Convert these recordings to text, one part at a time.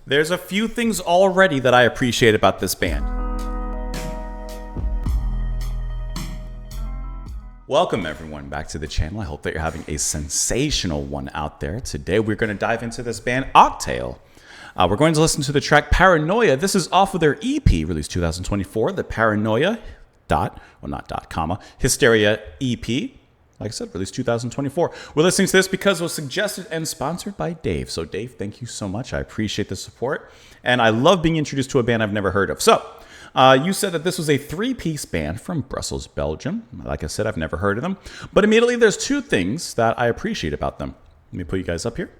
There's a few things already that I appreciate about this band. Welcome everyone back to the channel. I hope that you're having a sensational one out there. Today we're going to dive into this band Octale. We're going to listen to the track Paranoia. This is off of their EP released 2024, the Paranoia Hysteria EP. Like I said, released 2024. We're listening to this because it was suggested and sponsored by Dave. So Dave, thank you so much. I appreciate the support. And I love being introduced to a band I've never heard of. So you said that this was a three-piece band from Brussels, Belgium. Like I said, I've never heard of them. But immediately there's two things that I appreciate about them. Let me put you guys up here.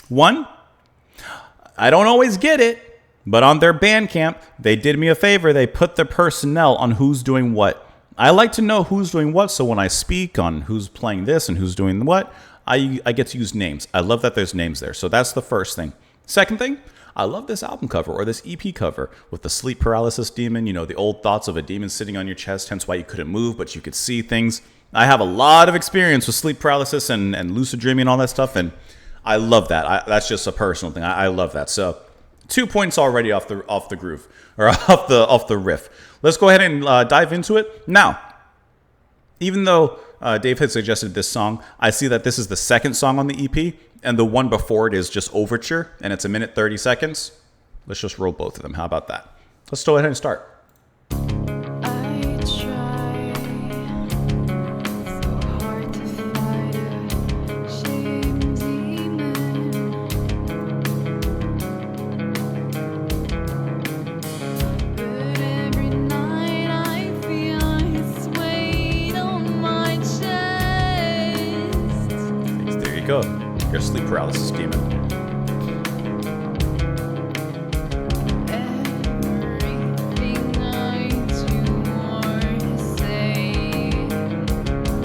One, I don't always get it, but on their Bandcamp, they did me a favor. They put the personnel on who's doing what. I like to know who's doing what, so when I speak on who's playing this and who's doing what, I get to use names. I love that there's names there. So that's the first thing. Second thing, I love this album cover or this EP cover with the sleep paralysis demon, you know, the old thoughts of a demon sitting on your chest, hence why you couldn't move, but you could see things. I have a lot of experience with sleep paralysis and lucid dreaming and all that stuff, and I love that. That's just a personal thing. I love that. So 2 points already off the groove or off the riff. Let's go ahead and dive into it. Now, even though Dave had suggested this song, I see that this is the second song on the EP, and the one before it is just Overture, and it's 1 minute 30 seconds. Let's just roll both of them. How about that? Let's go ahead and start. Go. Your sleep paralysis demon.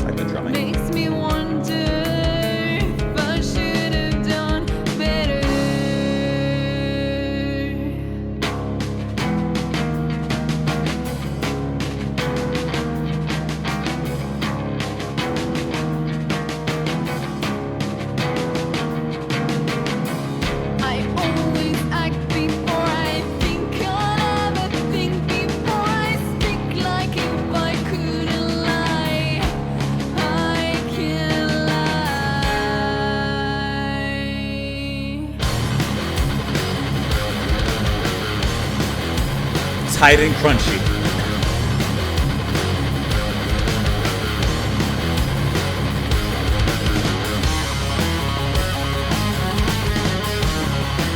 Like the drumming. Makes me wonder if I should have done better. Tight and crunchy.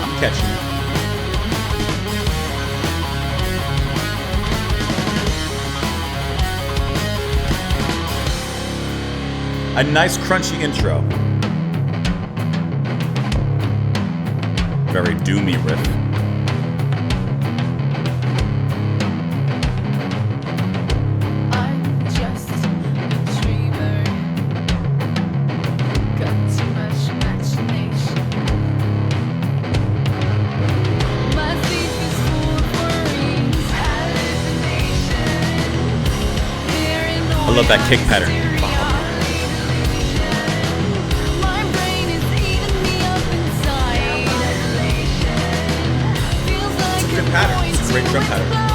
I'm catching it. A nice crunchy intro. Very doomy riff. I love that kick pattern. It's a good pattern. It's a great drum pattern.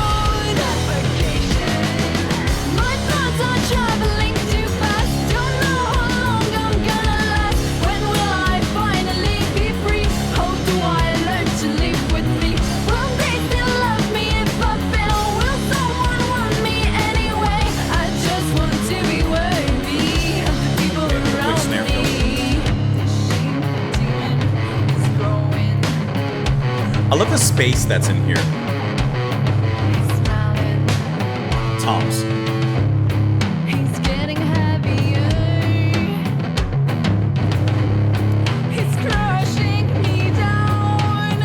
I love the space that's in here. Toms. He's getting heavier. He's crushing me down.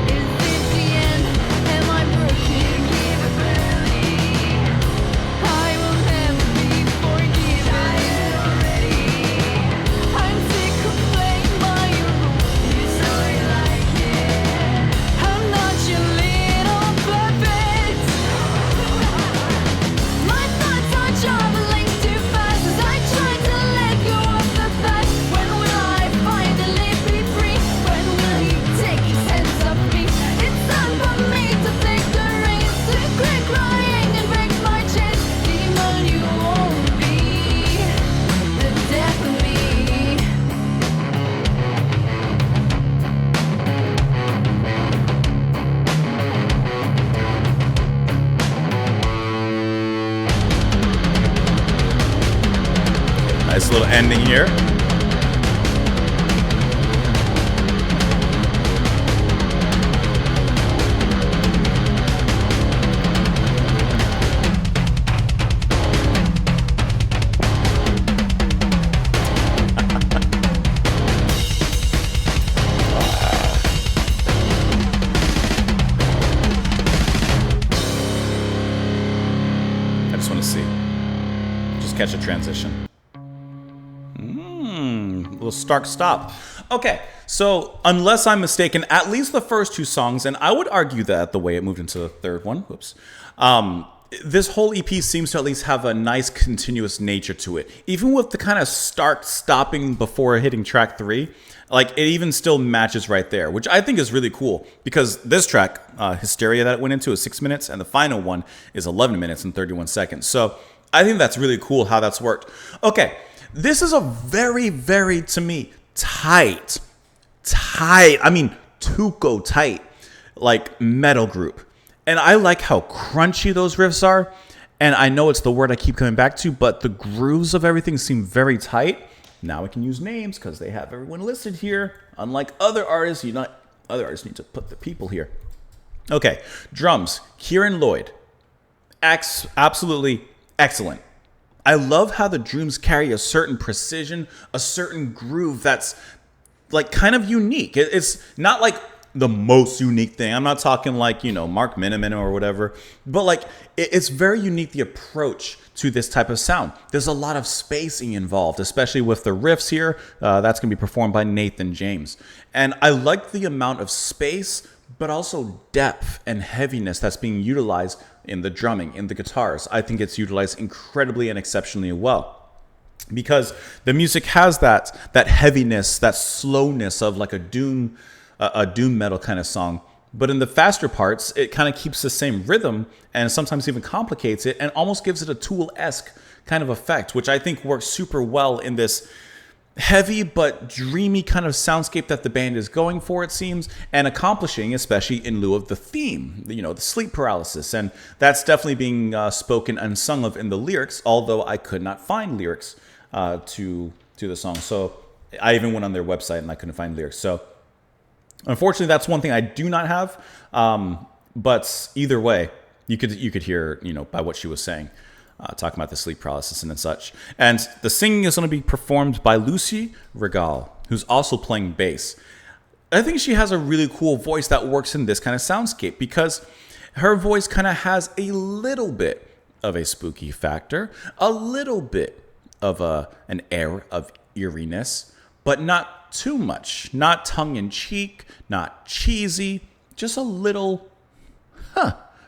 Is it the end? Am I broken? Capability? I will never be forgiven already. I'm sick of playing by your rules. So you like it. I'm not your little puppet. little ending here. Catch a transition. Little stark stop. Okay, so unless I'm mistaken, at least the first two songs, and I would argue that the way it moved into the third one, this whole EP seems to at least have a nice continuous nature to it. Even with the kind of stark stopping before hitting track 3, like it even still matches right there, which I think is really cool because this track, Hysteria, that it went into is 6 minutes, and the final one is 11 minutes and 31 seconds. So I think that's really cool how that's worked. Okay, this is a very, very, to me, tight, I mean, Tuco tight, like metal group. And I like how crunchy those riffs are. And I know it's the word I keep coming back to, but the grooves of everything seem very tight. Now I can use names because they have everyone listed here. Unlike other artists, other artists need to put the people here. Okay, drums, Kieran Lloyd. Absolutely excellent. I love how the drums carry a certain precision, a certain groove that's like kind of unique. It's not like the most unique thing. I'm not talking like, Mark Miniman or whatever, but like it's very unique, the approach to this type of sound. There's a lot of spacing involved, especially with the riffs here. That's going to be performed by Nathan James. And I like the amount of space, but also depth and heaviness that's being utilized in the drumming, in the guitars. I think it's utilized incredibly and exceptionally well because the music has that heaviness, that slowness of like a doom metal kind of song. But in the faster parts, it kind of keeps the same rhythm and sometimes even complicates it and almost gives it a Tool-esque kind of effect, which I think works super well in this heavy but dreamy kind of soundscape that the band is going for, it seems, and accomplishing, especially in lieu of the theme, the sleep paralysis. And that's definitely being spoken and sung of in the lyrics, although I could not find lyrics to the song. So I even went on their website and I couldn't find lyrics. So unfortunately, that's one thing I do not have. But either way, you could hear, by what she was saying. Talking about the sleep paralysis and such. And the singing is going to be performed by Lucy Regal, who's also playing bass. I think she has a really cool voice that works in this kind of soundscape because her voice kind of has a little bit of a spooky factor, a little bit of an air of eeriness, but not too much. Not tongue-in-cheek, not cheesy, just a little,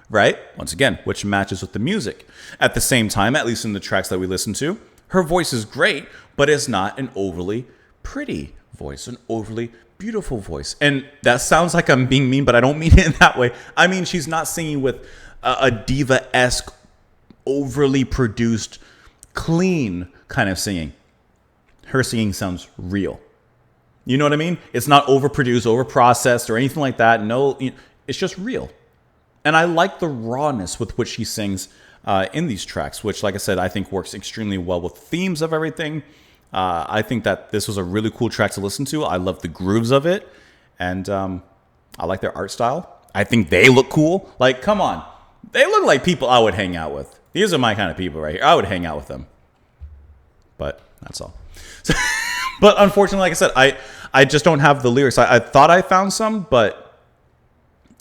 right? Once again, which matches with the music. At the same time, at least in the tracks that we listen to, her voice is great, but it's not an overly pretty voice, an overly beautiful voice. And that sounds like I'm being mean, but I don't mean it in that way. I mean, she's not singing with a diva-esque, overly produced, clean kind of singing. Her singing sounds real. You know what I mean? It's not overproduced, overprocessed, or anything like that. No, it's just real. And I like the rawness with which she sings in these tracks, which, like I said, I think works extremely well with themes of everything. I think that this was a really cool track to listen to. I love the grooves of it. And I like their art style. I think they look cool. Like, come on. They look like people I would hang out with. These are my kind of people right here. I would hang out with them. But that's all. But unfortunately, like I said, I just don't have the lyrics. I thought I found some, but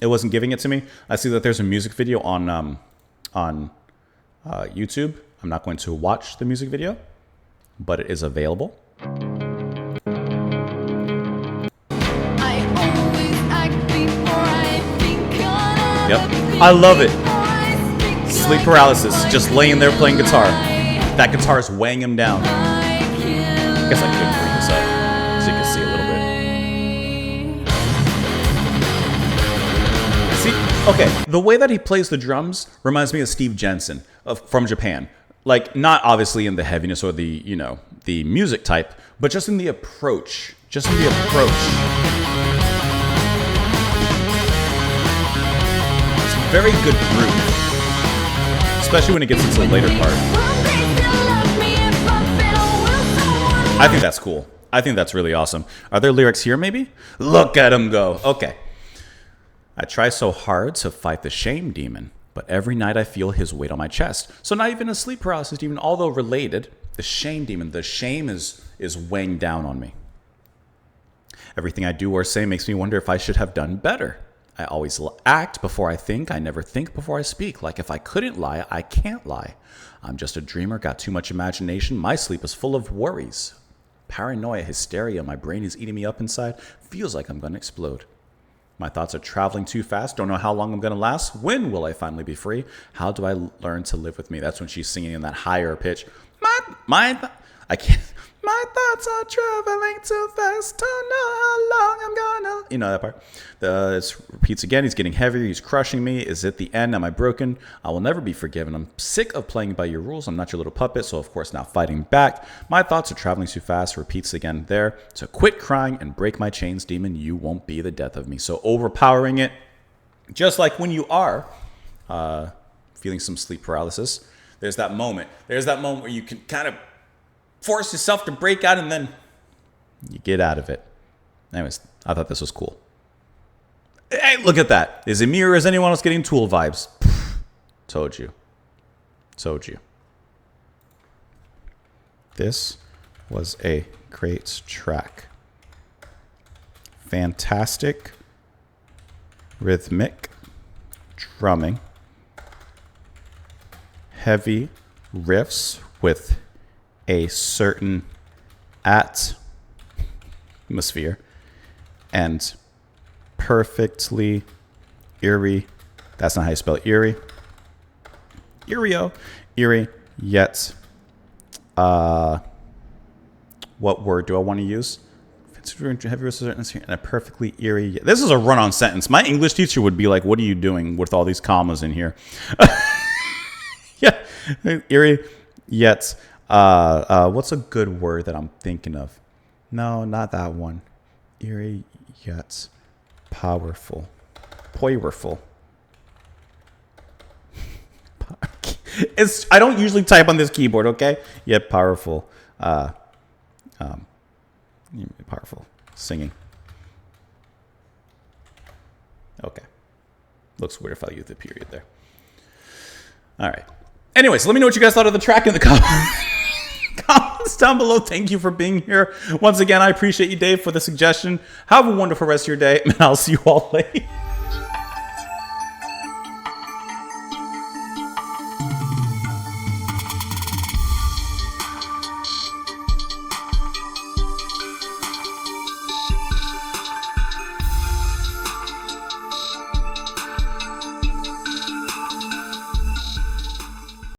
it wasn't giving it to me. I see that there's a music video on YouTube. I'm not going to watch the music video, but it is available. Yep, I love it. Sleep paralysis, just laying there playing guitar. That guitar is weighing him down. I guess I could bring this up so you can see a little bit. See, okay, the way that he plays the drums reminds me of Steve Jensen from Japan. Like, not obviously in the heaviness or the, the music type, but just in the approach. Just in the approach. It's a very good groove. Especially when it gets into the later part. I think that's cool. I think that's really awesome. Are there lyrics here maybe? Look at him go. Okay. I try so hard to fight the shame demon, but every night I feel his weight on my chest. So not even a sleep paralysis demon, although related, the shame demon, the shame is weighing down on me. Everything I do or say makes me wonder if I should have done better. I always act before I think. I never think before I speak. Like if I couldn't lie, I can't lie. I'm just a dreamer, got too much imagination. My sleep is full of worries. Paranoia, hysteria, my brain is eating me up inside. Feels like I'm going to explode. My thoughts are traveling too fast. Don't know how long I'm going to last. When will I finally be free? How do I learn to live with me? That's when she's singing in that higher pitch. I can't. My thoughts are traveling too fast. Don't know how long I'm gonna. You know that part. It repeats again. He's getting heavier. He's crushing me. Is it the end? Am I broken? I will never be forgiven. I'm sick of playing by your rules. I'm not your little puppet. So of course now fighting back. My thoughts are traveling too fast. Repeats again there. So quit crying and break my chains, demon. You won't be the death of me. So overpowering it, just like when you are feeling some sleep paralysis. There's that moment. There's that moment where you can kind of force yourself to break out and then you get out of it. Anyways, I thought this was cool. Hey, look at that. Is it me or is anyone else getting Tool vibes? Told you. Told you. This was a great track. Fantastic rhythmic drumming. Heavy riffs with a certain atmosphere and perfectly eerie. That's not how you spell it. Eerie. Eerie, yet. What word do I want to use? Heavy and a perfectly eerie. This is a run-on sentence. My English teacher would be like, "What are you doing with all these commas in here?" Yeah, eerie, yet. What's a good word that I'm thinking of? No, not that one. Eerie yet powerful. Powerful. I don't usually type on this keyboard, okay? Yet powerful. Powerful. Singing. Okay. Looks weird if I use the period there. All right. Anyways, let me know what you guys thought of the track in the comments down below. Thank you for being here. Once again, I appreciate you, Dave, for the suggestion. Have a wonderful rest of your day, and I'll see you all later.